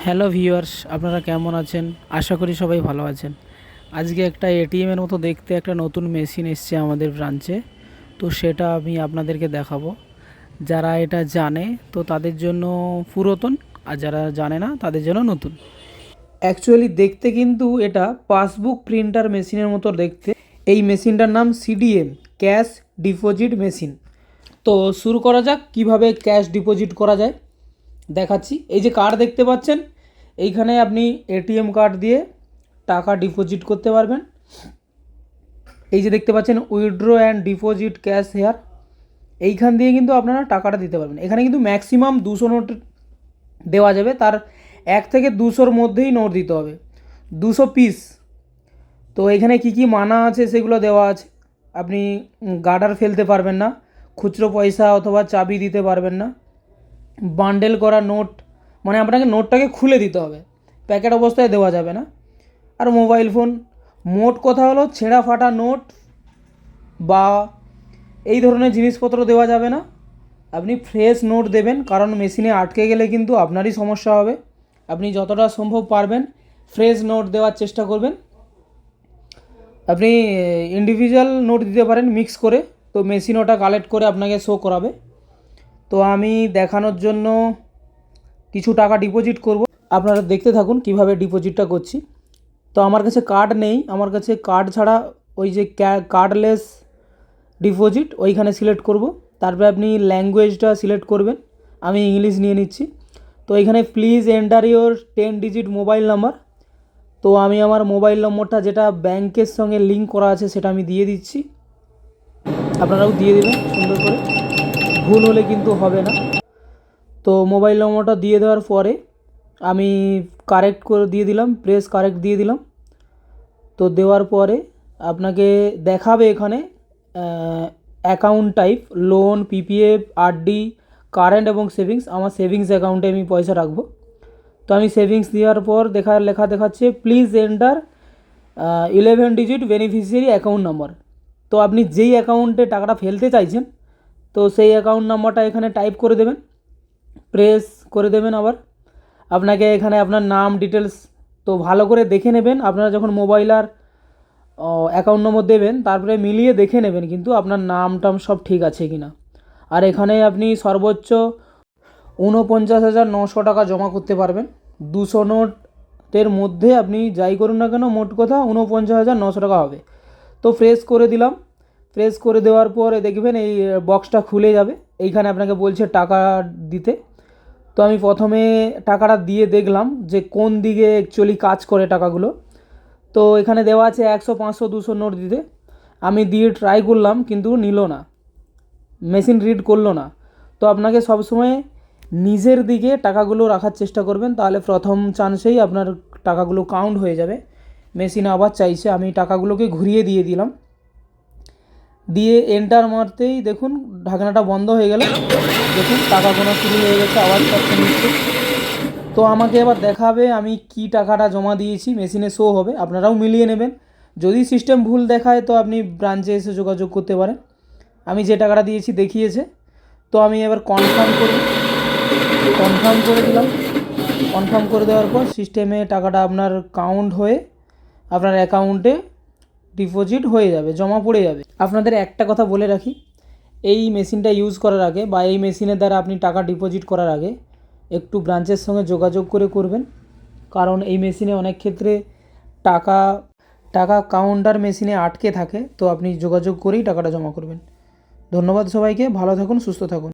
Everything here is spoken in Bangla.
হ্যালো ভিউয়ার্স, আপনারা কেমন আছেন? আশা করি সবাই ভালো আছেন। আজকে একটা এটিএমের মতো দেখতে একটা নতুন মেশিন এসছে আমাদের ব্রাঞ্চে। তো সেটা আমি আপনাদেরকে দেখাবো। যারা এটা জানে তো তাদের জন্য পুরাতন, আর যারা জানে না তাদের জন্য নতুন। অ্যাকচুয়ালি দেখতে কিন্তু এটা পাসবুক প্রিন্টার মেশিনের মতো দেখতে। এই মেশিনটার নাম সিডিএম, ক্যাশ ডিপোজিট মেশিন। তো শুরু করা যাক কিভাবে ক্যাশ ডিপোজিট করা যায় দেখাচ্ছি। এই যে কার্ড দেখতে পাচ্ছেন, এইখানে আপনি এটিএম কার্ড দিয়ে টাকা ডিপোজিট করতে পারবেন। এই যে দেখতে পাচ্ছেন withdraw and deposit cash here, এইখান দিয়ে কিন্তু আপনারা টাকাটা দিতে পারবেন। এখানে কিন্তু ম্যাক্সিমাম 200 নোট দেওয়া যাবে, তার 1 থেকে 200-র মধ্যেই নোট দিতে হবে, 200 পিস। তো এখানে কি কি মানা আছে সেগুলো দেওয়া আছে। আপনি গার্ডার ফেলতে পারবেন না, খুচরো পয়সা অথবা চাবি দিতে পারবেন না, বান্ডেল করা নোট মানে আপনাকে নোটটাকে খুলে দিতে হবে, প্যাকেট অবস্থায় দেওয়া যাবে না। আর মোবাইল ফোন, মোট কথা হলো ছেঁড়া ফাটা নোট বা এই ধরনের জিনিসপত্র দেওয়া যাবে না। আপনি ফ্রেশ নোট দেবেন, কারণ মেশিনে আটকে গেলে কিন্তু আপনারই সমস্যা হবে। আপনি যতটা সম্ভব পারবেন ফ্রেশ নোট দেওয়ার চেষ্টা করবেন। আপনি ইন্ডিভিজুয়াল নোট দিতে পারেন মিক্স করে, তো মেশিন ওটা কালেক্ট করে আপনাকে শো করাবে। তো আমি দেখানোর জন্য কিছু টাকা ডিপোজিট করব, আপনারা দেখতে থাকুন কিভাবে ডিপোজিটটা করছি। তো আমার কাছে কার্ড নেই, আমার কাছে কার্ড ছাড়া ওই যে কার্ডলেস ডিপোজিট ওইখানে সিলেক্ট করব। তারপরে আপনি ল্যাঙ্গুয়েজটা সিলেক্ট করবেন, আমি ইংলিশ নিয়ে নিচ্ছি। তো এখানে please enter your 10 digit mobile number. তো আমি আমার মোবাইল নম্বরটা যেটা ব্যাংকের সঙ্গে লিঙ্ক করা আছে সেটা আমি দিয়ে দিচ্ছি, আপনারাও দিয়ে দেবেন সুন্দর করে, ভুল হলে কিন্তু হবে না। তো মোবাইল নম্বরটা দিয়ে দেওয়ার পরে আমি কারেক্ট করে দিয়ে দিলাম, প্রেস কারেক্ট দিয়ে দিলাম। তো দেওয়ার পরে আপনাকে দেখাবে এখানে account type, loan, PPF, RD, current এবং সেভিংস। আমার সেভিংস অ্যাকাউন্টে আমি পয়সা রাখবো। তো আমি সেভিংস দেওয়ার পর লেখা দেখাচ্ছে please enter 11 digit beneficiary account number. তো আপনি যেই অ্যাকাউন্টে টাকাটা ফেলতে চাইছেন তো সেই অ্যাকাউন্ট নাম্বারটা এখানে টাইপ করে দেবেন, প্রেস করে দেবেন। আবার আপনাকে এখানে আপনার নাম ডিটেলস তো ভালো করে দেখে নেবেন। আপনারা যখন মোবাইল আর অ্যাকাউন্ট নম্বর দেবেন তারপরে মিলিয়ে দেখে নেবেন কিন্তু আপনার নাম টাম সব ঠিক আছে কি না। আর এখানে আপনি সর্বোচ্চ 49,900 টাকা জমা করতে পারবেন। 200 নোটের মধ্যে আপনি যাই করুন না কেন মোট কথা 49,900 টাকা হবে। তো ফ্রেশ করে দিলাম। ফ্রেশ করে দেওয়ার পরে দেখবেন এই বক্সটা খুলে যাবে, এইখানে আপনাকে বলছে টাকা দিতে। তো আমি প্রথমে টাকাটা দিয়ে দেখলাম যে কোন দিকে অ্যাকচুয়ালি কাজ করে টাকাগুলো। তো এখানে দেওয়া আছে 100, 500, 200 নোট দিতে। আমি দিয়ে ট্রাই করলাম কিন্তু নিল না, মেশিন রিড করলো না। তো আপনাকে সবসময় নিজের দিকে টাকাগুলো রাখার চেষ্টা করবেন, তাহলে প্রথম চান্সেই আপনার টাকাগুলো কাউন্ট হয়ে যাবে। মেশিন আবার চাইছে, আমি টাকাগুলোকে ঘুরিয়ে দিয়ে দিলাম, দিয়ে এন্টার মারতেই দেখুন ঢাকনাটা বন্ধ হয়ে গেল। দেখুন টাকা গোনা শুরু হয়ে গেছে, আওয়াজ পাচ্ছে নিশ্চয়ই। তো আমাকে এবার দেখাবে আমি কি টাকাটা জমা দিয়েছি, মেশিনে শো হবে, আপনারাও মিলিয়ে নেবেন। যদি সিস্টেম ভুল দেখায় তো আপনি ব্রাঞ্চে এসে যোগাযোগ করতে পারেন। আমি যে টাকাটা দিয়েছি দেখিয়েছে, তো আমি এবার কনফার্ম করব। কনফার্ম করে দিলাম। কনফার্ম করে দেওয়ার পর সিস্টেমে টাকাটা আপনার কাউন্ট হয়ে আপনার অ্যাকাউন্টে ডিপোজিট হয়ে যাবে, জমা পড়ে যাবে। আপনাদের একটা কথা বলে রাখি, এই মেশিনটা ইউজ করার আগে বা এই মেশিনের দ্বারা আপনি টাকা ডিপোজিট করার আগে একটু ব্রাঞ্চের সঙ্গে যোগাযোগ করে করবেন, কারণ এই মেশিনে অনেক ক্ষেত্রে টাকা টাকা কাউন্টার মেশিনে আটকে থাকে। তো আপনি যোগাযোগ করেই টাকাটা জমা করবেন। ধন্যবাদ সবাইকে, ভালো থাকুন, সুস্থ থাকুন।